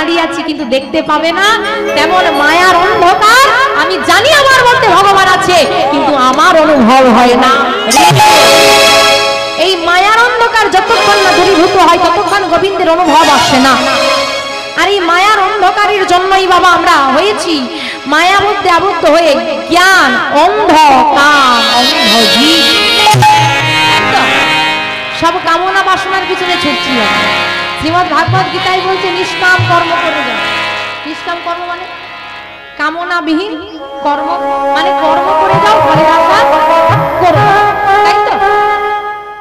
দাঁড়িয়ে আছি কিন্তু দেখতে পাবে না, তেমন মায়ার অন্ধকার আমি জানি আমার মধ্যে ভগবান আছে কিন্তু আমার অনুভব হয় না। এই মায়ার অন্ধকার যতক্ষণ না দূরীভূত হয় ততক্ষণ গোবিন্দের অনুভব আসে না। আর এই মায়ার অন্ধকারের জন্যই বাবা আমরা হয়েছি মায়ার মধ্যে আবদ্ধ হয়ে জ্ঞান অন্ধ কাম অন্ধ জীব, সব কামনা বাসনার পিছনে ছুটছি। শ্রীমদ্ ভাগবত গীতায় বলছে নিষ্কাম কর্ম করে যাও। নিষ্কাম কর্ম মানে কামনাবিহীন কর্ম, মানে কর্ম করে যাও ফলের আশা করো, তাই তো?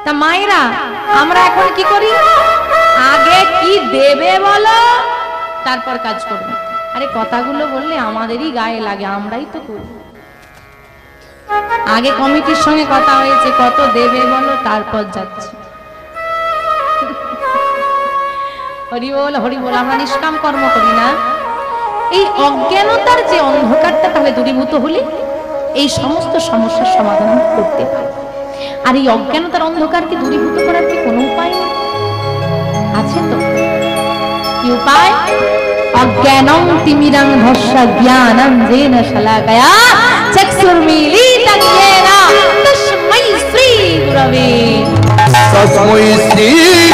তা মায়েরা আমরা এখন কি করি, আগে কি দেবে বলো তারপর কাজ করবে। আরে কথাগুলো বললে আমাদেরই গায়ে লাগে, আমরাই তো করি। আগে কমিটির সঙ্গে কথা হয়েছে কত দেবে বলো তারপর যাচ্ছে। হরি বল হরি বল, আমরা নিষ্কাম কর্ম করি না। এই অজ্ঞানতার যে অন্ধকারটা তাহলে দূরীভূত হলে এই সমস্ত সমস্যার সমাধান করতে পারে। আর এই অজ্ঞানতার অন্ধকারকে দূরীভূত করার কি কোনো উপায় আছে? তো কি উপায়? অজ্ঞানং তিমিরং ধস্যা জ্ঞানং যেন শলাকয়া চক্ষুর্মীলিতং येन তস্मै শ্রী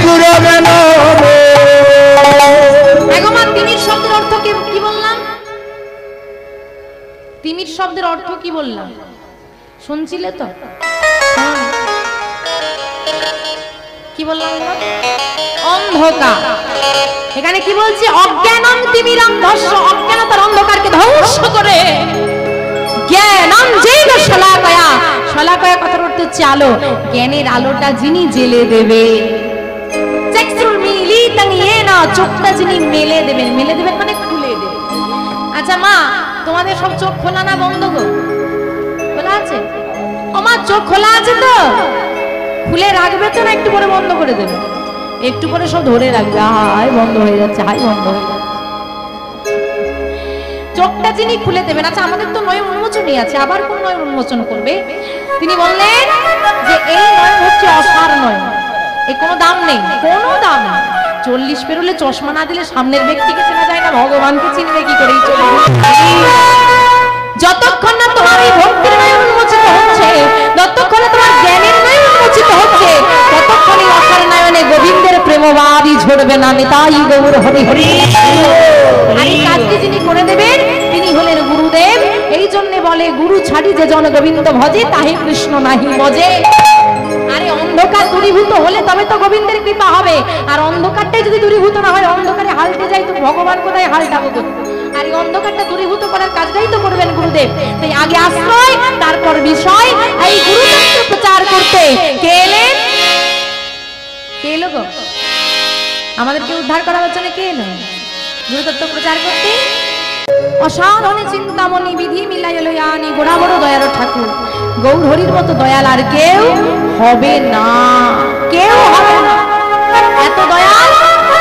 গুরবে নমঃ। একবার তিমির শব্দের অর্থ কি বললাম? তিমির শব্দের অর্থ কি বললাম শুনছিলে তো? কি বললাম? অন্ধকার। এখানে কি বলছে? অজ্ঞানং তিমিরং ধস্য, অজ্ঞানতার অন্ধকারকে ধ্বংস করে জ্ঞানং যেন শলাকয়া, শলাকয়া কথার অর্থ হচ্ছে আলো, জ্ঞানের আলোটা যিনি জ্বেলে দেবে। চক্ষুর্মীলিতং येन, চোখটা যিনি মেলে দেবেন, মেলে দেবেন মানে খুলে দেবেন। আচ্ছা মা তোমাদের সব চোখ খোলা না বন্ধ গো? খোলা আছে? আমার চোখ খোলা আছে তো? খুলে রাখবে তো না একটু পরে বন্ধ করে দেবে? একটু পরে সব ধরে রাখবে, হাই বন্ধ হয়ে যাচ্ছে, হাই বন্ধ হয়ে যাচ্ছে। চোখটা যিনি খুলে দেবেন। আচ্ছা আমাদের তো নয়ন উন্মোচনই আছে, আবার কোন নয়ন উন্মোচন করবে? তিনি বললেন যে এই নয়ন হচ্ছে অসার নয়ন, এর কোনো দাম নেই, কোনো দাম নেই। 40 পেরোলে চশমা না দিলে সামনের ব্যক্তিকে চেনা যায় না, ভগবানকে চিনবে কি করে? যতক্ষণ না তোমার এই ভক্তির নয়ন উন্মোচিত হচ্ছে, যতক্ষণ তোমার জ্ঞানের নয়ন উন্মোচিত হচ্ছে, ততক্ষণ এই অসার নয়নে গোবিন্দের প্রেমবাদী ঝরবে না। নিতাই গৌর হরি হরি। আর এই কাজটি যিনি করে দেবেন তিনি হলেন গুরুদেব। এই জন্য বলে গুরু ছাড়ি যে জন গোবিন্দ ভজে তাহে কৃষ্ণ নাহি মজে। আরে অন্ধকার দূরীভূত হলে তবে তো গোবিন্দের কৃপা হবে। আর অন্ধকারটাই যদি দূরীভূত না হয়, অন্ধকারে হালতে যাই তো ভগবান কোথায় হালটাবো? আর এই অন্ধকারটা দূরীভূত করার কাজটাই তো করবেন গুরুদেব। তাই আগে আশ্রয় তারপর বিষয়। এই গুরুতত্ত্ব প্রচার করতে কে এলেন? কে এলো গো? আমাদেরকে উদ্ধার করার জন্য কে এলো? গুরুতত্ত্ব প্রচার করতে অসাধনে চিন্তামণি বিধি মিলাই লয়ানি গোড়া বড় দয়ার ঠাকুর গৌর হরির মতো দয়াল আর কেউ হবে না, কেউ হবে না। এত দয়াল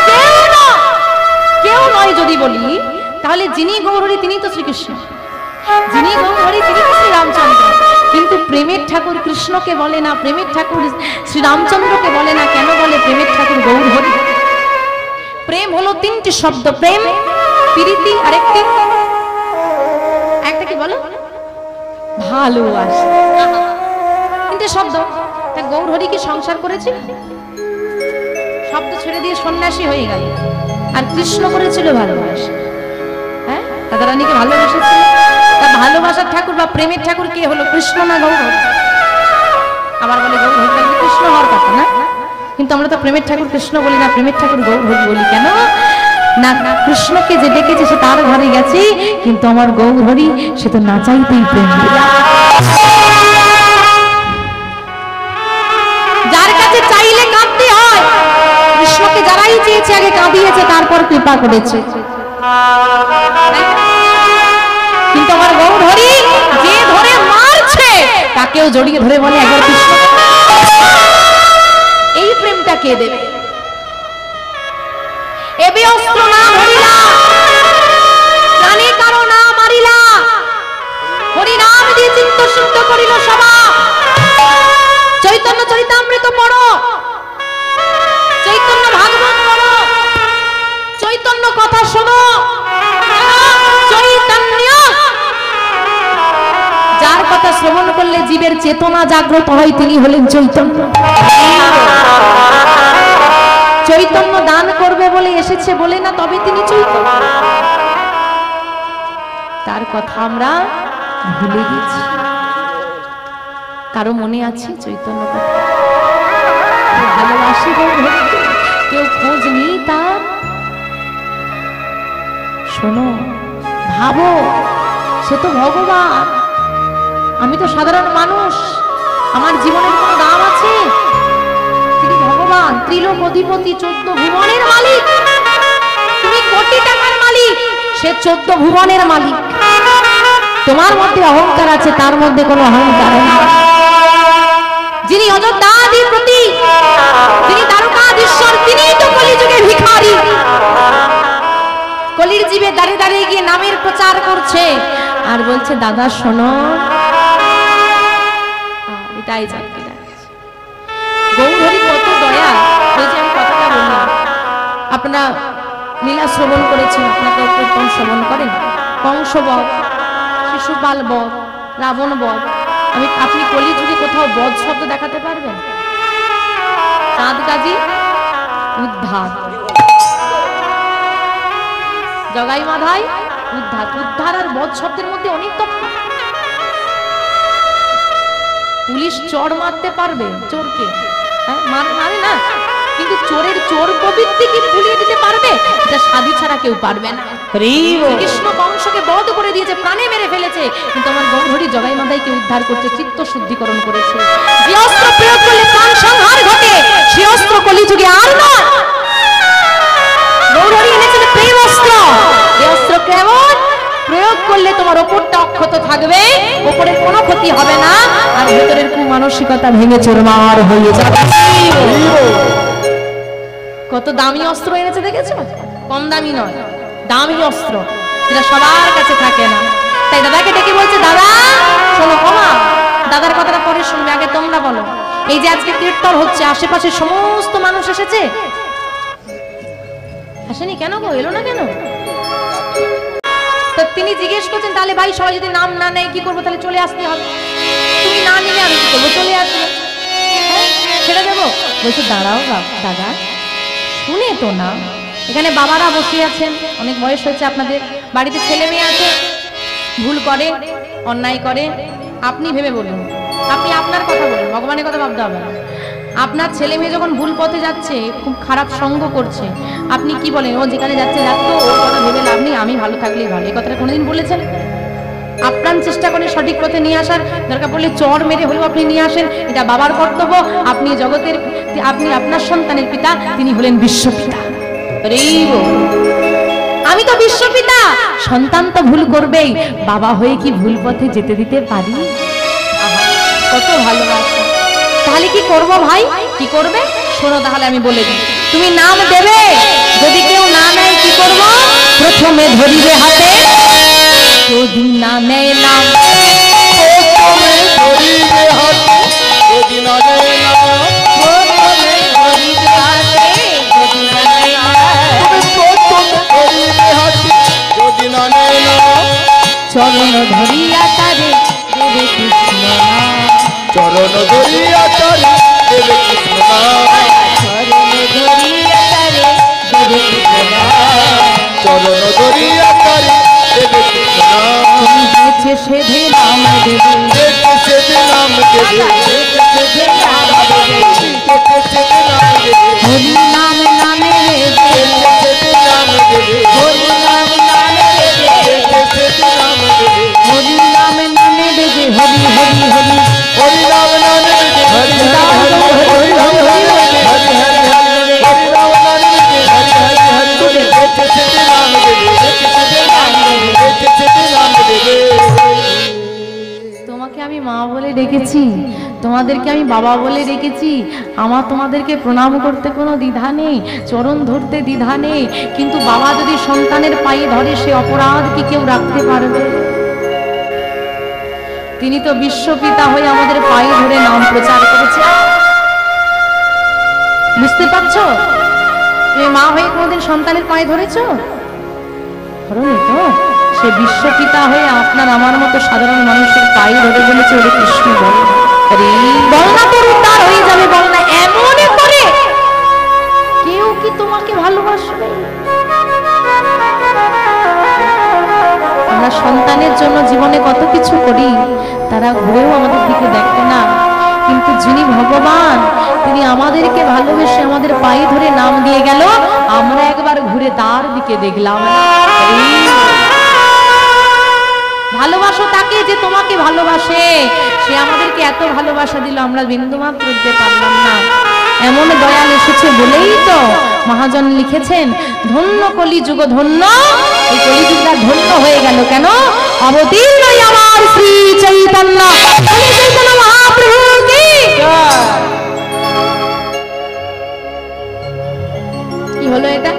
কেউ না, কেউ নয়। যদি বলি তাহলে যিনি গৌর হরি তিনি তো শ্রীকৃষ্ণ, যিনি গৌর হরি তিনি তো শ্রীরামচন্দ্র। কিন্তু প্রেমের ঠাকুর কৃষ্ণকে বলে না, প্রেমের ঠাকুর শ্রীরামচন্দ্রকে বলে না। কেন বলে? প্রেমের ঠাকুর গৌর হরি। প্রেম হলো তিনটি শব্দ, প্রেম, প্রীতি, আরেকটি একটা কি বলো? ভালোবাসা। তিনটে শব্দ। তা গৌর হরি কি সংসার করেছে? শব্দ ছেড়ে দিয়ে সন্ন্যাসী হয়ে গেল। আর কৃষ্ণ করেছিল ভালোবাসা। হ্যাঁ, রাধারানীকে ভালোবাসেছিল। তা ভালোবাসার ঠাকুর বা প্রেমের ঠাকুর কে হলো? কৃষ্ণ না গৌর হরি? আবার বলে গৌর হরি কৃষ্ণ হওয়ার কথা না, কিন্তু আমরা তো প্রেমের ঠাকুর কৃষ্ণ বলি না, প্রেমের ঠাকুর গৌর হরি বলি। কেন না? কৃষ্ণকে যে ডেকেছে সে তার ঘরে গেছে, কিন্তু আমার গৌর হরি সে তো না চাইতেই প্রেম। যার কাছে চাইলে কাঁদতে হয়, কৃষ্ণকে যারাই চেয়েছে আগে কাঁদিয়েছে তারপর কৃপা করেছে। কিন্তু আমার গৌর হরি যে ধরে মারছে তাকেও জড়িয়ে ধরে বলে একবার কৃষ্ণ। এই প্রেমটা কে দেবে? এবে অস্ত্র না ধরিলা, জানে কারো না মারিলা, হরি নাম দিয়ে চিত্ত শুদ্ধ করিল সভা। চৈতন্য চরিতামৃত পড়ো, চৈতন্য ভাগবত পড়ো, চৈতন্য কথা শোনো, জীবের চেতনা জাগ্রত হয় তিনি হলেন চৈতন্য। চৈতন্য দান করবে বলে এসেছে বলে না, তবে তিনি চৈতন্য। তার কথা আমরা ভুলে গেছি। কারো মনে আছে চৈতন্য কথা? ভালোবাসি কেউ খোঁজ নেই তার? শোনো, ভাবো, সে তো ভগবান, আমি তো সাধারণ মানুষ, আমার জীবনের কোনো দাম আছে? তিনি ভগবান, ত্রিলোক অধিপতি, 14 ভুবনের মালিক। তুমি কোটি টাকার মালিক, সে 14 ভুবনের মালিক। তোমার মধ্যে অহংকার আছে, তার মধ্যে কোনো অহংকার নেই। যিনি অযোধ্যাধিপতি, তিনি দ্বারকাধীশ্বর, তিনিই তো কলিযুগের ভিখারি। কলির জীবে দাঁড়িয়ে দাঁড়িয়ে গিয়ে নামের প্রচার করছে আর বলছে, দাদা শোনো, এটাই যাচ্ছে। গৌরহরি কত দয়া। এই যে আমি কথাটা বললাম, আপনারা লীলা শ্রবণ করেছেন, আপনাকে কীর্তন শ্রবণ করেন, কংস বধ, শিশুপাল বধ, রাবণ বধ। আপনি কলিযুগে কোথাও বধ শব্দ দেখাতে পারবেন? চাঁদ গাজী উদ্ধার, জগাই মাধাই উদ্ধার। উদ্ধার আর বধ শব্দের মধ্যে অনেক তফাৎ। পুলিশ চোর মারতে পারবে চোরকে, মারে না, কিন্তু চোরের চোর প্রবৃত্তিকে ভুলিয়ে দিতে পারবে, এটা সাধু ছাড়া কেউ পারবে না। কৃষ্ণ কংসকে বধ করে দিয়েছে, প্রাণে মেরে ফেলেছে, কিন্তু আমার গৌরহরি জগাই মাধাইকে উদ্ধার করতে, চিত্ত শুদ্ধিকরণ করেছে। যে অস্ত্র প্রয়োগ করলে প্রাণ সংহার ঘটে, সে অস্ত্র কলিযুগে আর নয়। গৌরহরি এনেছেন প্রেম অস্ত্র। এই অস্ত্র কেমন? প্রয়োগ করলে তোমার ওপরটা অক্ষত থাকবে, ওপরের কোনো ক্ষতি হবে না, আর ভেতরের কুমানসিকতা ভেঙে চুরমার হয়ে যাবে। কত দামি অস্ত্র এনেছে দেখেছো? কম দামি নয়, দামি অস্ত্র, যেটা সবার কাছে থাকে না। তাই দাদাকে ডেকে বলছে, দাদা শোনো। কমা, দাদার কথাটা পরে শুনবে, আগে তোমরা বলো। এই যে আজকে কীর্তন হচ্ছে, আশেপাশে সমস্ত মানুষ এসেছে? আসেনি কেন গো? এলো না কেন? তো তিনি জিজ্ঞেস করছেন, তাহলে ভাই সবাই যদি নাম না নেয় কি করবো? তাহলে চলে আসতে হবে। তুমি না নিলে আমি কি করবো? চলে আসবে, ছেড়ে দেবো? বলছে, দাঁড়াও দাদা, শুনে তো না। এখানে বাবারা বসে আছেন, অনেক বয়স হয়েছে আপনাদের, বাড়িতে ছেলে মেয়ে আছে, ভুল করে, অন্যায় করে, আপনি ভেবে বলুন, আপনি আপনার কথা বলুন, ভগবানের কথা ভাবতে হবে না। আপনার ছেলে মেয়ে যখন ভুল পথে যাচ্ছে, খুব খারাপ সঙ্গ করছে, আপনি কি বলেন? ও যেখানে যাচ্ছে যাক তো, ওর কথা ভেবে লাভ নেই, আমি ভালো থাকলেই ভালো। এই কথাটা কোনোদিন বলেছেন? আপ্রাণ চেষ্টা করে সঠিক পথে নিয়ে আসার, দরকার পড়লে চর মেরে হলেও আপনি নিয়ে আসেন, এটা বাবার কর্তব্য। আপনি জগতের, আপনি আপনার সন্তানের পিতা, তিনি হলেন বিশ্বপিতা। আমি তো বিশ্বপিতা, সন্তান তো ভুল করবেই, বাবা হয়ে কি ভুল পথে যেতে দিতে পারি? কত ভালোবাসা। তাহলে কি করব ভাই? কি করবে? শোনো, তাহলে আমি বলে দিই। তুমি নাম দেবে, যদি কেউ না নেয় কি করব? প্রথমে ধরিবে হাতে, যদি না নেয় নাম, প্রথমে ধরিবে হাতে, যদি না নেয় নাম, প্রথমে ধরিবে হাতে, যদি না নেয় নাম, প্রথমে ধরিবে হাতে, যদি না নেয় নাম, চরণ ধরিয়া তারে দেবে কৃষ্ণ নাম, চরণ ধরিয়া তারে দেবে কৃষ্ণ নাম, চরণ ধরিয়া তারে দেবে কৃষ্ণ নাম, চরণ ধরিয়া তারে দেবে কৃষ্ণ নাম। তুমি যেছে সেধে নাম দেবে, যেছে সেধে নাম দেবে, যেছে সেধে নাম দেবে, যেছে সেধে নাম দেবে, হরি নাম নামে দেবে, যেছে সেধে নাম দেবে, হরি নাম নামে দেবে, যেছে সেধে নাম দেবে, হরি নাম নামে দেবে, হরি হরি হরি, হরি নাম নামে দেবে, হরি হরি হরি, হরি হরি হরি, হরি হরি হরি, হরি নাম নামে দেবে, হরি হরি হরি, যেছে সেধে নাম দেবে, যেছে সেধে নাম দেবে, যেছে সেধে নাম দেবে। তোমাকে আমি মা বলে ডেকেছি, তোমাদেরকে আমি বাবা বলে ডেকেছি, আমার তোমাদেরকে প্রণাম করতে কোনো দ্বিধা নেই, চরণ ধরতে দ্বিধা নেই, কিন্তু বাবা যদি সন্তানের পায়ে ধরে, সে অপরাধ কি কেউ রাখতে পারবে? তিনি তো বিশ্বপিতা হয়ে আমাদের পায়ে ধরে নাম প্রচার করেছে। বুঝতে পারছো? তুমি মা হয়ে কোনদিন সন্তানের পায়ে ধরেছ? ধরনি তো? সে বিশ্বপিতা হয়ে আপনার আমার মতো সাধারণ মানুষের পায়ে ধরে বলেছে, ওরে কৃষ্ণ বলে। বল না তোর উদ্ধার হয়ে যাবে, বল না। এমনই করে কেউ কি তোমাকে ভালোবাসবে? আমরা সন্তানের জন্য জীবনে কত কিছু করি, তারা ঘুরেও আমাদের দিকে দেখে না। কিন্তু যিনি ভগবান, তিনি আমাদেরকে ভালোবেসে আমাদের পায়ে ধরে নাম দিয়ে গেল, আমরা একবার ঘুরে তার দিকে দেখলাম। ভালোবাসো তাকে যে তোমাকে ভালোবাসে, সে আমাদেরকে এত ভালোবাসা দিল, আমরা বিন্দুমাত্র দিতে পারলাম না। এমন দয়াল এসেছে বলেই তো মহাজন লিখেছেন, ধন্য কলিযুগ ধন্য। এই কলিযুগটা ধন্য হয়ে গেল কেন? অবতীর্ণ আমার শ্রী চৈতন্য মহাপ্রভু কি। কি হলো এটা?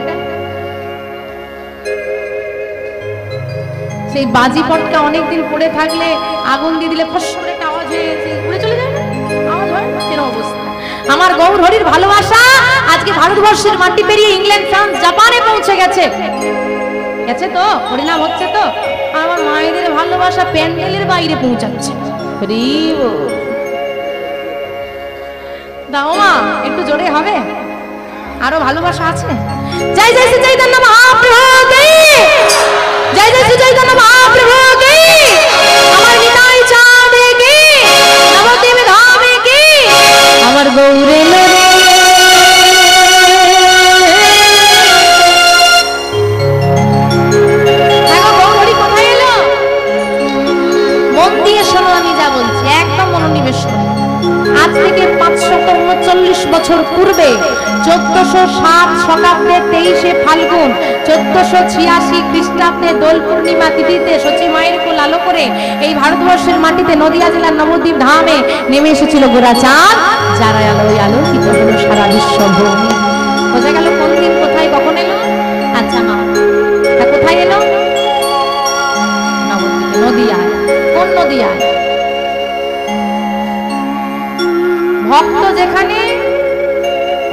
সেই বাজি পটকা অনেকদিন পড়ে থাকলে আগুন দিয়ে দিলে ফস করে একটা আওয়াজ হয়ে উড়ে চলে যায় না? আওয়াজ হয় সেরকম অবস্থা। আমার গৌর হরির ভালোবাসা আজকে ভারতবর্ষের মাটি পেরিয়ে ইংল্যান্ড, ফ্রান্স, জাপানে পৌঁছে গেছে। গেছে তো, পরিণাম হচ্ছে তো। আমার মায়েদের ভালোবাসা প্যান্ডেলের বাইরে পৌঁছাচ্ছে। দাও মা, একটু জোরে হবে, আরো ভালোবাসা আছে। জয় জয় শ্রী চৈতন্য মহাপ্রভু কি, জয় জয় শ্রী চৈতন্য মহাপ্রভু কি, আমার নিতাই চাঁদে কি, নবদ্বীপ ধামে কি, আমার গৌরে কোথায় এলো? মন দিয়ে শোনো, আমি যা বলছি একদম মনোনিবেশ করো। আজ থেকে 539 বছর পূর্বে 1407 শতাব্দে 23শে ফাল্গুন 1486 খ্রিস্টাব্দে দোল পূর্ণিমা তিথিতে সচি মায়ের কোল আলো করে এই ভারতবর্ষের মাটিতে নদিয়া জেলার নবদ্বীপ ধামে নেমে এসেছিল গোরা চাঁদ, যারা আলোয় আলোকিত হলো সারা বিশ্বভূমি। বোঝা গেল কোন দিন কোথায় কখন এলো? আচ্ছা মা, কোথায় এলো? নবদ্বীপে, নদিয়ায়। কোন নদিয়ায়? ভক্ত যেখানে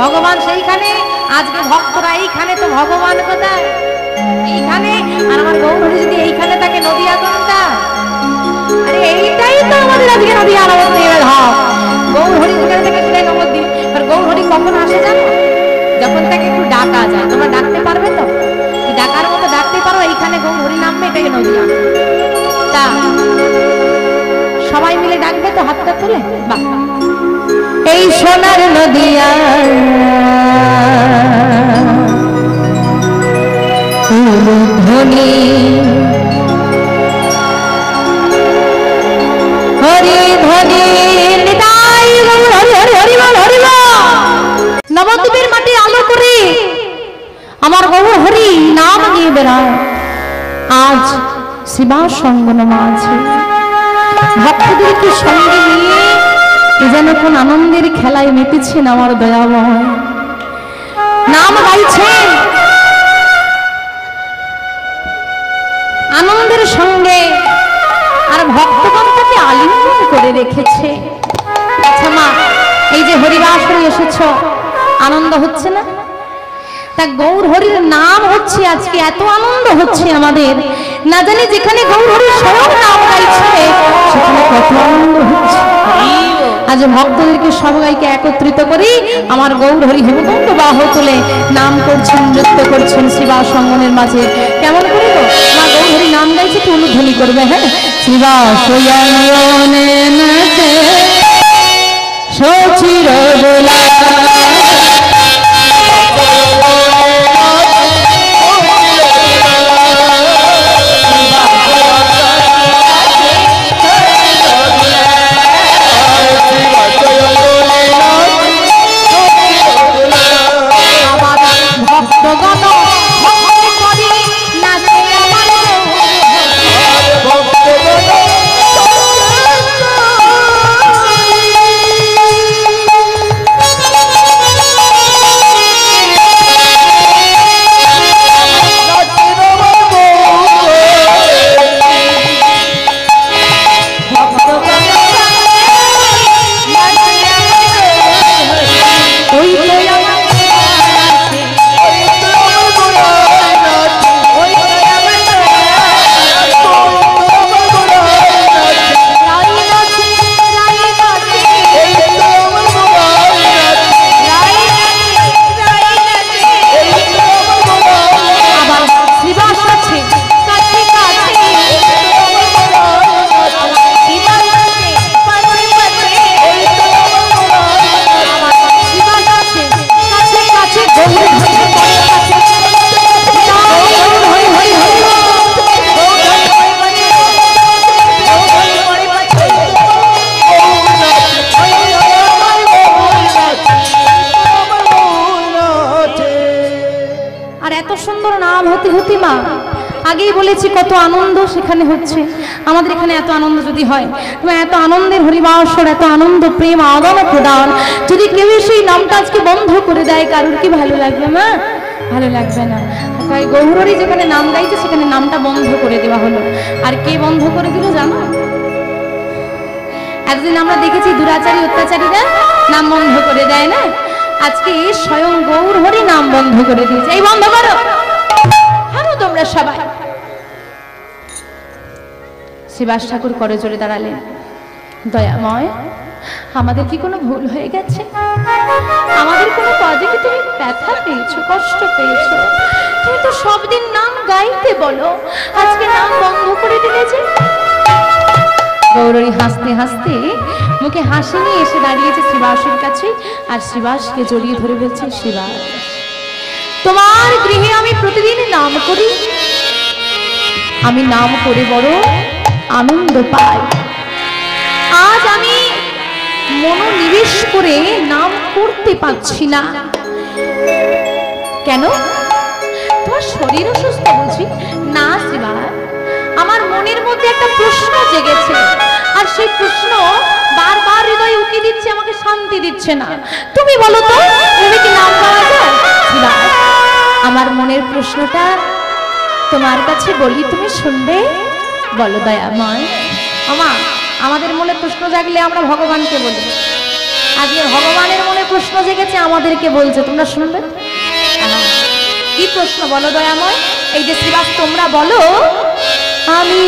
ভগবান সেইখানে। আজকে ভক্তরা এইখানে, তো ভগবান কোথায়? এইখানে। আর আমার গৌরহরি যদি এইখানে থাকে, নদিয়া কোনটা? আরে এইটাই তো আমাদের আজকে নদিয়া নবদ্বীপের ধাম। গৌরহরি যেখানে থেকে সেটাই নবদ্বীপ। আর গৌরহরি কখন আসে জানো? যখন তাকে একটু ডাকা যায়। তোমরা ডাকতে পারবে তো? ডাকার মতো ডাকতে পারো? এইখানে গৌরহরি নামবে, এটাকে নদিয়া। তা সবাই মিলে ডাকবে তো, হাতটা তুলে? বাহ। এই সোনার নদিয়া ধ্বনি হরি ধ্বনি নিতাই গৌর হরি হরি হরি বল হরি বল। নবদ্বীপের মাটি আলো করে আমার গৌর হরি নাম নিয়ে বেড়ায়। আজ শিবা সঙ্গনম আছে, ভক্তদেরকে সঙ্গে নিয়ে যেন কোন আনন্দের খেলায় মেতেছেন আমার দয়াময়। নাম গাইছেন আনন্দের সঙ্গে, আর ভক্তগণ তাকে আলিঙ্গন করে রেখেছে। আচ্ছা মা, এই যে হরিবাস হয়ে এসেছ, আনন্দ হচ্ছে না? তা গৌর হরির নাম হচ্ছে আজকে এত আনন্দ হচ্ছে আমাদের, না জানি যেখানে গৌর হরির স্বয়ং নাম গাইছে সেখানে কত আনন্দ হচ্ছে। আজ ভক্তদেরকে সবাইকে একত্রিত করি আমার গৌর হরি হেমকুণ্ড বাহ তুলে নাম করছেন, নৃত্য করছেন শিবা সঙ্গনের মাঝে। কেমন করে গো মা গৌর হরি নাম গাইছে, একটু অনুধ্বনি করবে। হ্যাঁ, শিবা সয়নে নাচে সচির দোলা আর এত সুন্দর নাম হতে হতে মা আগেই বলেছি কত আনন্দ সেখানে হচ্ছে। আমাদের এখানে এত আনন্দ যদি হয়, তোমার এত আনন্দের হরিবাসর, এত আনন্দ প্রেম আদান প্রদান, যদি কেউ সেই নামটা আজকে বন্ধ করে দেয়, কারোর কি ভালো লাগবে মা? ভালো লাগবে না। তাই গৌরহরি যেখানে নাম গাইছে সেখানে নামটা বন্ধ করে দেওয়া হলো। আর কে বন্ধ করে দিল জানো? একদিন আমরা দেখেছি দুরাচারী অত্যাচারীরা নাম বন্ধ করে দেয় না, আজকে স্বয়ং গৌরহরি নাম বন্ধ করে দিয়েছে। এই বন্ধ করো, হানো তোমরা সবাই। শ্রীবাস ঠাকুর করে চলে দাঁড়ালেন, দয়াময় আমাদের কি কোনো ভুল হয়ে গেছে? আমাদের কোনো কাজে কি তুমি ব্যথা পেয়েছো, কষ্ট পেয়েছো? তুমি তো সব দিন নাম গাইতে বলো, আজকে নাম বন্ধ করে দিলে যে? গৌরী হাসতে হাসতে মুখে হাসি নিয়ে এসে দাঁড়িয়েছে শ্রীবাসের কাছে, আর শ্রীবাসকে জড়িয়ে ধরে বলছে, শ্রীবাস তোমার গৃহে আমি প্রতিদিন নাম করি, আমি নাম করে বড় আনন্দ পাই। আজ আমি মনোনিবেশ করে নাম করতে পারছি না, কেন? তোমার শরীর অসুস্থ বুঝি? না শ্রীবাস, আমার মনের মধ্যে একটা প্রশ্ন জেগেছে, আর সেই প্রশ্ন বারবার হৃদয়ে উকি দিচ্ছে, আমাকে শান্তি দিচ্ছে না। তুমি বলো তো, তুমি কি নাম পাওয়া যায়? শ্রীবাস, আমার মনের প্রশ্নটা তোমার কাছে বলি, তুমি শুনবে? বলো দয়াময়। আমা, আমাদের মনে প্রশ্ন জাগলে আমরা ভগবানকে বলি, আজকে ভগবানের মনে প্রশ্ন জেগেছে, আমাদেরকে বলছে, তোমরা শুনবে? কি প্রশ্ন বলো দয়াময়? এই যে শ্রীবাস তোমরা বলো, আমি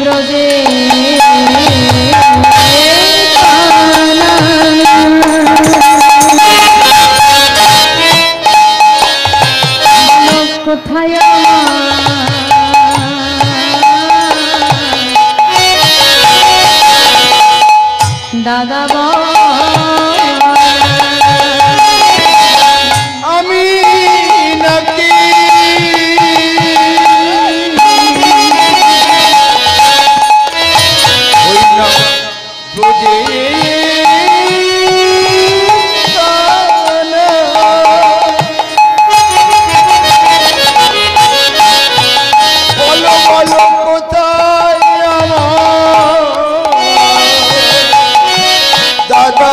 ব্রজে কোথায় দাদা আমি নাকি ওই না ব্রজে বলো বলো কোথায় আমার দাদা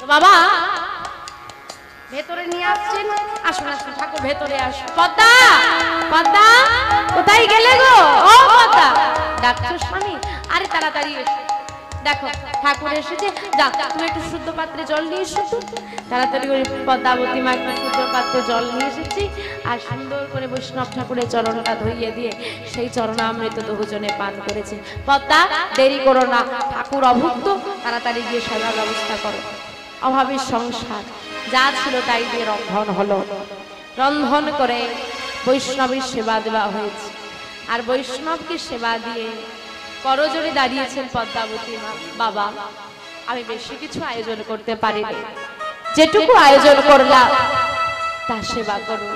বাবা ভেতরে নিয়ে আসছেন, আসুন আসুন ঠাকুর ভেতরে আসুন। পদ্মা, পদ্মা কোথায় গেলে গো? ও পদ্মা, ডাকছো স্বামী? আরে তাড়াতাড়ি এসো, দেখো ঠাকুর এসেছে, যাও তুমি একটু শুদ্ধ পাত্রে জল নিয়ে এসো। তাড়াতাড়ি করে পদ্মাবতী মা একটু শুদ্ধ পাত্রে জল নিয়ে এসেছি, আর সুন্দর করে বৈষ্ণব ঠাকুরের চরণটা ধুইয়ে দিয়ে সেই চরণামৃত দুজনে পান করেছে। পদ্মা দেরি করো না, ঠাকুর অভুক্ত, তাড়াতাড়ি গিয়ে সেবার ব্যবস্থা করো। অভাবের সংসার যা ছিল তাই দিয়ে রন্ধন হলো, রন্ধন করে বৈষ্ণবের সেবা দেওয়া হয়েছে। আর বৈষ্ণবকে সেবা দিয়ে করজোড়ে দাঁড়িয়েছেন পদ্মাবতী মা। বাবা আমি বেশি কিছু আয়োজন করতে পারিনি, যেটুকু আয়োজন করলাম তা সেবা করো।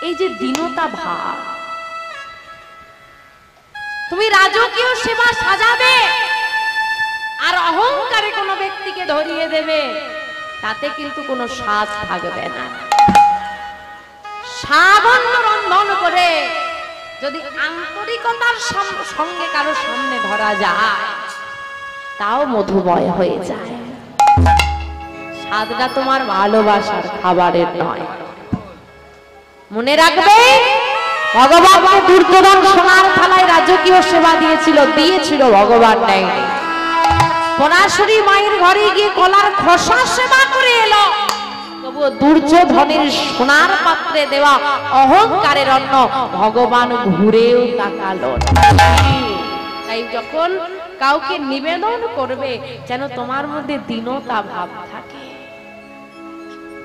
এই যে দীনতা ভাব, তুমি রাজকীয় সেবা সাজাবে আর অহংকারে কোনো ব্যক্তিকে ধরিয়ে দেবে, তাতে কিন্তু কোনো স্বাদ থাকবে না। সাবন্য রন্ধন করে যদি আন্তরিকতার সঙ্গে কারো সামনে ধরা যায় তাও মধুময় হয়ে যায়। স্বাদটা তোমার ভালোবাসার খাবারের নয়। মনে রাখবে ভগবানকে দুর্যোধন সোনার থালায় রাজকীয় সেবা দিয়েছিল ভগবান নেই। পরাশরী মায়ের ঘরে গিয়ে কলার খোসা সেবা করে এলো, তবুও দুর্যোধনের সোনার পাত্রে দেওয়া অহংকারের অন্ন ভগবান ঘুরেও তাকালো। তাই যখন কাউকে নিবেদন করবে যেন তোমার মধ্যে দীনতা ভাব থাকে।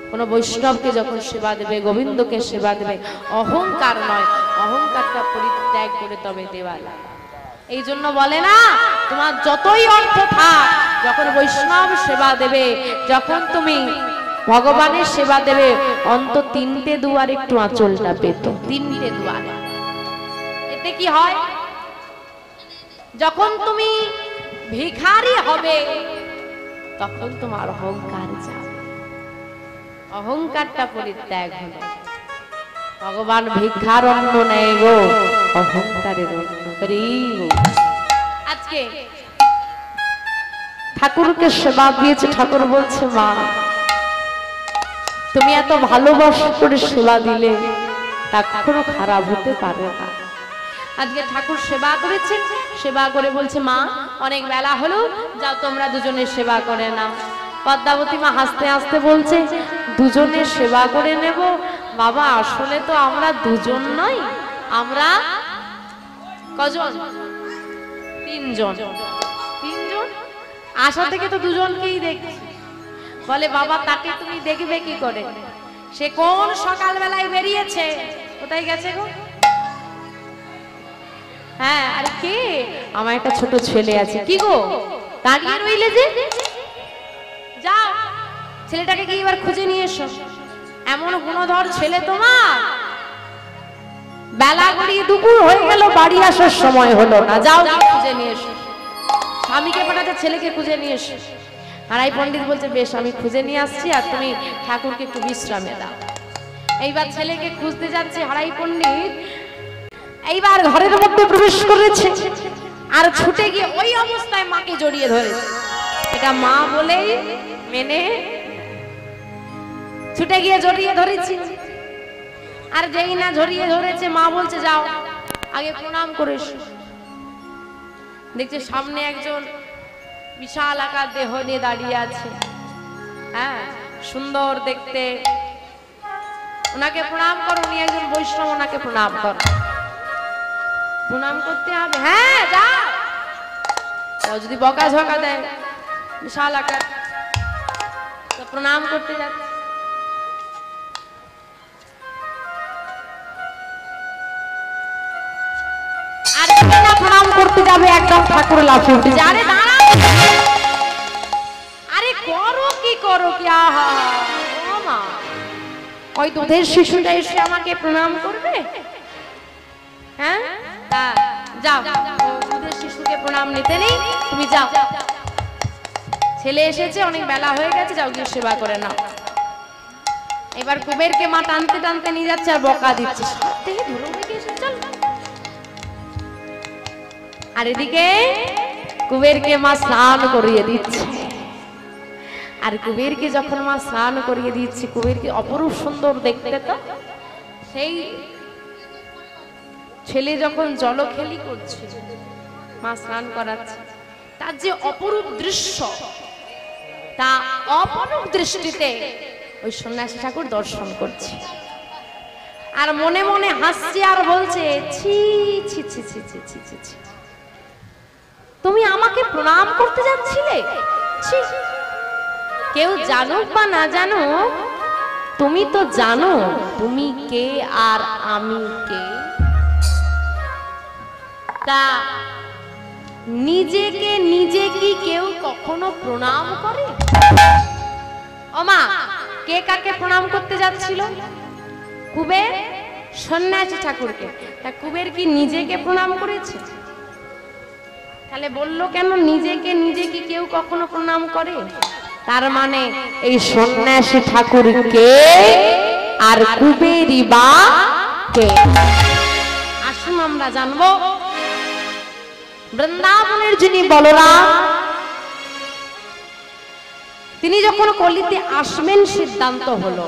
কোন বৈষ্ণবকে যখন সেবা দেবে, গোবিন্দকে সেবা দেবে, অহংকার নয়, অহংকারটা পরিত্যাগ করে তবে দেওয়া লাগে। এই জন্য বলে না, তোমার যতই অর্থ থাক, যখন বৈষ্ণব সেবা দেবে, যখন তুমি ভগবানের সেবা দেবে, অন্তত 3টে দুয়ার একটু আঁচলটা পেত। 3টে দুয়ার। এতে কি হয়, যখন তুমি ভিখারি হবে তখন তোমার অহংকার যাবে, অহংকারটা পরিত্যাগ হলো। ভগবান ভিক্ষার অন্ন নেয় গো, অহংকারের অন্ন। আজকে ঠাকুরকে সেবা দিয়েছে, ঠাকুর বলছে মা তুমি এত ভালোবাসা করে সেবা দিলে তা কখনো খারাপ হতে পারে না। আজকে ঠাকুর সেবা করেছেন, সেবা করে বলছে মা অনেক বেলা হলো, যাও তোমরা দুজনের সেবা করে নাও। পদ্মাবতী মা হাসতে হাসতে বলছে দুজনের সেবা করে নেব? বাবা আসলে তো আমরা দুজন নই, আমরা কজন? 3জন। 3জন আশা থেকে তো দুজনকেই দেখছি। বলে বাবা তাকে তুমি দেখবে কি করে? সে কোন সকাল বেলায় বেরিয়েছে, কোথায় গেছে গো? হ্যাঁ আর কে? আমার একটা ছোট ছেলে আছে। কি গো দাঁড়িয়ে রইলে যে? যাও ছেলেটাকে কি এবার খুঁজে নিয়ে এসো। এমন গুণধর ছেলে তোমার, বেলা গড়িয়ে দুপুর হয়ে গেল, বাড়ি আসার সময় হলো না, যাও খুঁজে নিয়ে এসো। স্বামীকে পাঠাতে ছেলেকে খুঁজে নিয়ে এসো। হারাই পণ্ডিত বলছে বেশ আমি খুঁজে নিয়ে আসছি, আর তুমি ঠাকুরকে একটু বিশ্রামে দাও। এইবার ছেলেকে খুঁজতে যাচ্ছে হারাই পণ্ডিত, এইবার ঘরের মধ্যে প্রবেশ করেছে আর ছুটে গিয়ে ওই অবস্থায় মাকে জড়িয়ে ধরেছে। এটা মা বলেই মেনে ছুটে গিয়ে জড়িয়ে ধরেছি। আর যেই না জড়িয়ে ধরেছে মা বলছে যাও আগে প্রণাম করে এসো। দেখছে সামনে একজন বিশাল আকার দেহ নিয়ে দাঁড়িয়ে আছে, হ্যাঁ সুন্দর দেখতে। ওনাকে প্রণাম করো, উনি একজন বৈষ্ণব, ওনাকে প্রণাম করো। প্রণাম করতে হবে, হ্যাঁ যাও। যদি বকাঝকা দেয় বিশাল আকার, তো প্রণাম করতে যাচ্ছে। আর প্রণাম করতে যাবে একদম ঠাকুর লাফিয়ে উঠে যায়, আরে দাঁড়াও, আরে করো কি করো কি, আহা মা ওই দুধের শিশুটা এসে আমাকে প্রণাম করবে? হ্যাঁ যাও, দুধের শিশুকে প্রণাম নিতে নেই, তুমি যাও। ছেলে এসেছে, অনেক বেলা হয়ে গেছে, যাও গিয়ে সেবা করে নাও। এবার কুবেরকে মা টানতে টানতে নিয়ে যাচ্ছে আর বকা দিচ্ছে, সব থেকে ধুলো হয়ে এসে চল। আর এদিকে কুবেরকে মা স্নান করিয়ে দিচ্ছে। আর কুবেরকে যখন মা স্নান করিয়ে দিচ্ছে, কুবেরকে অপরূপ সুন্দর দেখতে, তো সেই ছেলে যখন জলখেলি করছে, মা স্নান করাচ্ছে, তার যে অপরূপ দৃশ্য, তা অপরূপ দৃষ্টিতে ওই সন্ন্যাসী ঠাকুর দর্শন করছে। আর মনে মনে হাসছে আর বলছে ছি ছি ছি ছি ছি ছি ছি ছি, তুমি আমাকে প্রণাম করতে যাচ্ছিলে? ছি, কেউ জানুক বা না জানুক, তুমি তো জানো তুমি কে আর আমি কে। তা নিজেকে নিজে কি কেউ কখনো প্রণাম করে? ওমা কে কাকে প্রণাম করতে যাচ্ছিল? কুবের সন্ন্যাসী ঠাকুরকে। তা কুবের কি নিজেকে প্রণাম করেছে? তাহলে বললো কেন নিজেকে নিজে কি কেউ কখনো প্রণাম করে? তার মানে এই সন্ন্যাসী ঠাকুর কে আর কুবেরই বা কে? আসুন আমরা জানবো বৃন্দাবনের যিনি বলরাম, তিনি যখন কলিতে আসবেন সিদ্ধান্ত হলো।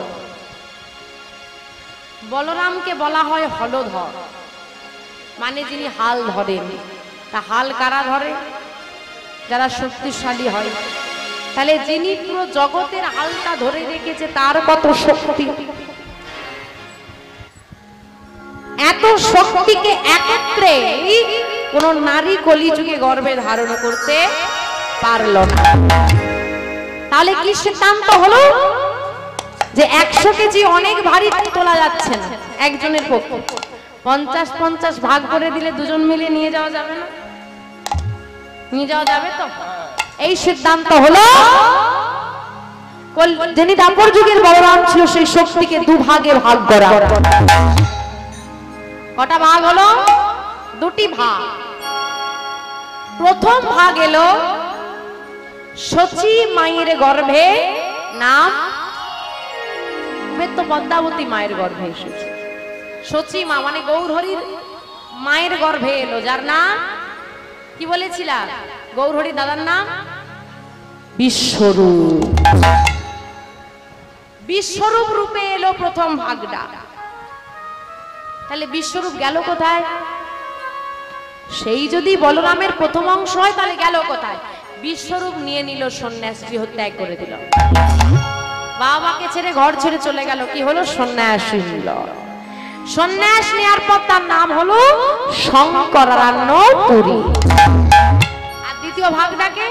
বলরামকে বলা হয় হলধর, মানে যিনি হাল ধরেন। তা হাল কারা ধরে? যারা শক্তিশালী হয়। তাহলে যিনি পুরো জগতের হালটা ধরে রেখেছে তার কত শক্তি! এত শক্তিকে একত্রে কোন নারী কলিযুগে গর্ভে ধারণ করতে পারল না। তাহলে কি সিদ্ধান্ত হলো? যে 100 কেজি অনেক ভারী তোলা যাচ্ছে না একজনের পক্ষে, 50-50 ভাগ করে দিলে দুজন মিলে নিয়ে যাওয়া যাবে না? নিয়ে যাওয়া যাবে তো? এই সিদ্ধান্ত হলো। যিনি দ্বাপর যুগের বলরাম ছিল সেই শক্তিকে দুভাগে ভাগ করা। কটা ভাগ হলো? 2টি ভাগ। প্রথম ভাগ এলো সচী মায়ের গর্ভে, নাম তো পদ্মাবতী মায়ের গর্ভে এসেছে। সচী মা মানে গৌরহরির মায়ের গর্ভে এলো, যার নাম কি বলেছিলাম? গৌরহরির দাদার নাম বিশ্বরূপ। বিশ্বরূপ রূপে এলো প্রথম ভাগটা। তাহলে বিশ্বরূপ গেল কোথায়? সেই যদি বলরামের প্রথম অংশ হয় তাহলে গেল কোথায়? বিশ্বরূপ নিয়ে নিল সন্ন্যাস, গৃহত্যাগ করে দিল। বাবাকে ছেড়ে ঘর ছেড়ে চলে গেল। কি হলো? সন্ন্যাস নিল। সন্ন্যাস নেওয়ার পর তার নাম হলো শঙ্করারণ্যপুরী। আর দ্বিতীয় ভাগটাকে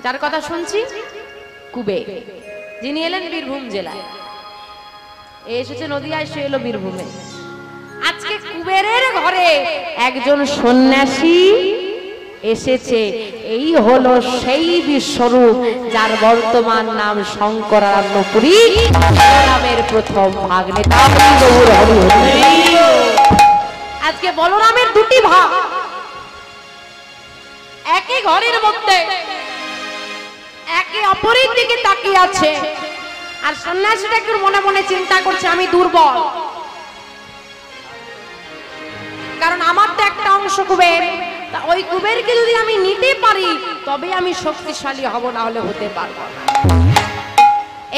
যার কথা শুনছি, কুবের, যিনি এলেন বীরভূম জেলায়। এসেছে নদিয়ায়, সে এলো বীরভূমে। আজকে কুবেরের ঘরে একজন সন্ন্যাসী এসেছে। এই হলো সেই বিশ্বরূপ যার বর্তমান নাম শঙ্করারণ্যপুরী, বলরামের প্রথম ভাগ। আজকে বলরামের 2টি ভাগ একই ঘরের মধ্যে একে অপরের দিকে তাকিয়ে আছে। আর সন্ন্যাসীটা একটু মনে মনে চিন্তা করছে, আমি দুর্বল, কারণ আমার তো একটা অংশ কুবের। ওই কুবেরকে যদি আমি নিতে পারি তবে আমি শক্তিশালী হব, না হলে হতে পারবো না।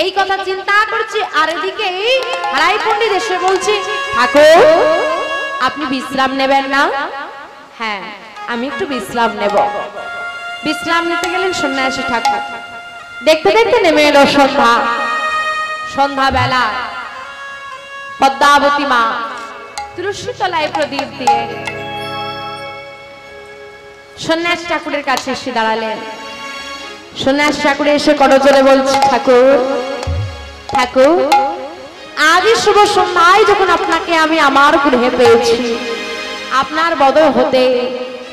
এই কথা চিন্তা করছি। আর এদিকে হারাই পণ্ডিত এসে বলছে, ঠাকুর আপনি বিশ্রাম নেবেন না? হ্যাঁ, আমি একটু বিশ্রাম নেব। বিশ্রাম নিতে গেলেন সন্ন্যাসী ঠাকুর। দেখতে দেখতে নেমে এলো সন্ধ্যা। সন্ধ্যা বেলা পদ্মাবতী মা তুলসী তলায় প্রদীপ দিয়ে সন্ন্যাস ঠাকুরের কাছে এসে দাঁড়ালেন। সন্ন্যাস ঠাকুর এসে করজোরে বলছে, ঠাকুর ঠাকুর, আজই শুভ সন্ধ্যায় যখন আপনাকে আমি আমার গৃহে পেয়েছি, আপনার বদল হতে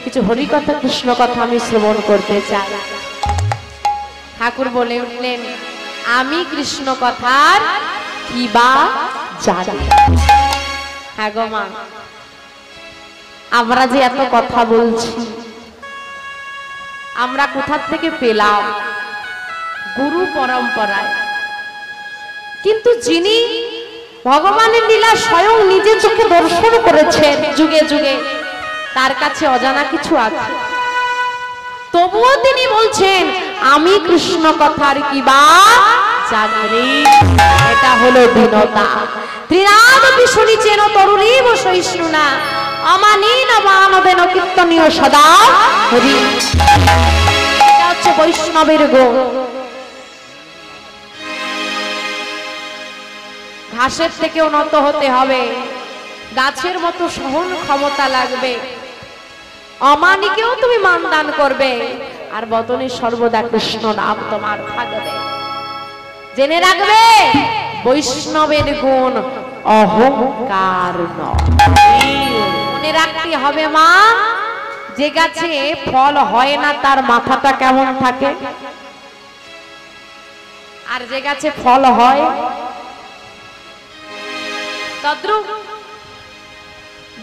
কিছু হরিকথা কৃষ্ণ কথা আমি শ্রবণ করতে চাই। ঠাকুর বলে উঠলেন, আমি কৃষ্ণ কথার কি বা জানি? হ্যাঁ গো মা, আমরা যে এত কথা বলছি আমরা কোথা থেকে পেলাম? গুরু পরম্পরায়। কিন্তু যিনি ভগবানের লীলা স্বয়ং নিজে চোখে দর্শন করেছেন যুগে যুগে, তার কাছে অজানা কিছু আছে? তবুও তিনি বলছেন, আমি কৃষ্ণ কথার কি বা জানি। এটা হলো দীনতা। ত্রিনাদপি শুনিছেন তরুণীব সহিষ্ণুনা, অমানীন মানবেন কীর্তনীয় সদা হরি। এটা হচ্ছে বৈষ্ণবের গুণ। ঘাসের থেকেও নত হতে হবে, গাছের মতো সহন ক্ষমতা লাগবে। অমানিকেও তুমি মানদান করবে, আর বদনে সর্বদা কৃষ্ণ নাম তোমার থাকবে। জেনে রাখবে, বৈষ্ণবের গুণ অহংকার নয়। মনে রাখতে হবে মা, যে গাছে ফল হয় না তার মাথাটা কেমন থাকে, আর যে গাছে ফল হয় তদ্রূপ।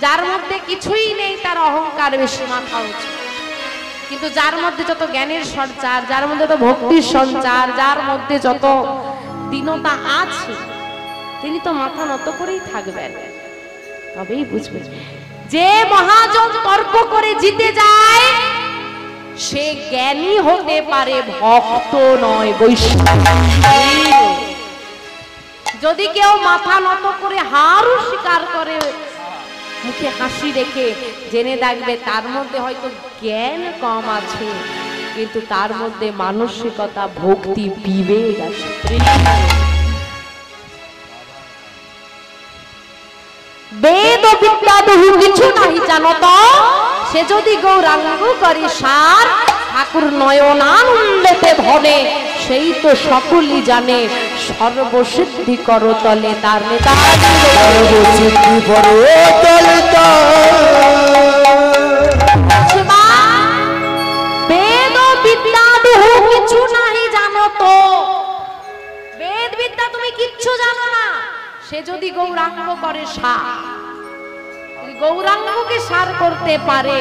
যার মধ্যে কিছুই নেই তার অহংকার বেশি, মাথা উঁচু। কিন্তু যার মধ্যে যত জ্ঞানের সঞ্চার, যার মধ্যে যত ভক্তির সঞ্চার, যার মধ্যে যত দীনতা আছে, তিনি তো মাথা নত করেই থাকবেন। তবেই বুঝবেন। যে মহাজন তর্ক করে জিতে যায় সে জ্ঞানী হতে পারে, ভক্ত নয়, বৈষ্ণব। যদি কেউ মাথা নত করে হারও স্বীকার করে, মুখে হাসি রেখে, জেনে দেখবে তার মধ্যে হয়তো জ্ঞান কম আছে, কিন্তু তার মধ্যে মানসিকতা, ভক্তি, বিবেক আছে। বেদ বিদ্যা বহু কিছু নাহি জানত, সে যদি গৌরাঙ্গ করে সার, ঠাকুর নয়নানন্দেতে ধনে, সেই তো সকলই জানে, সর্বসিদ্ধি করতলে তার নেতা। সর্বসিদ্ধি করতলে বেদ বিদ্যা বহু কিছু নাহি জানত, বেদ বিদ্যা তুমি কিচ্ছু জানো না, সে যদি গৌরাঙ্গ করে সার, গৌরাঙ্গকে সার করতে পারে,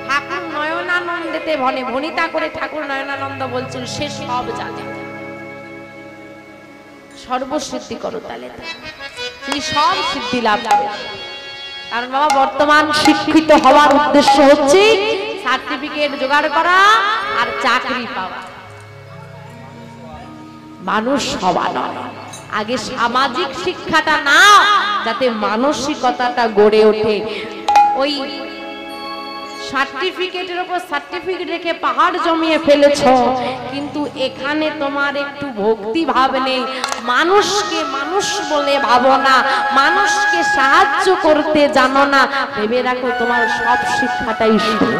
ঠাকুর নয়নানন্দেতে ভনে, ভনিতা করে ঠাকুর নয়নানন্দ বলছেন সে সব জানে, সর্বসিদ্ধি করতালে তিনি সব সিদ্ধি লাভ করেন। কারণ বাবা বর্তমান শিক্ষিত হওয়ার উদ্দেশ্য হচ্ছে সার্টিফিকেট জোগাড় করা আর চাকরি পাওয়া, মানুষ হওয়া নয়। আগে সামাজিক শিক্ষাটা না, যাতে মানসিকতাটা গড়ে ওঠে। ওই সার্টিফিকেটের উপর সার্টিফিকেট রেখে পাহাড় জমিয়ে ফেলেছ, কিন্তু এখানে তোমার একটু ভক্তি ভাব নেই, মানুষকে মানুষ বলে ভাবো না, মানুষকে সাহায্য করতে জানো না, ভেবে রাখো তোমার সব শিক্ষাটাই শূন্য।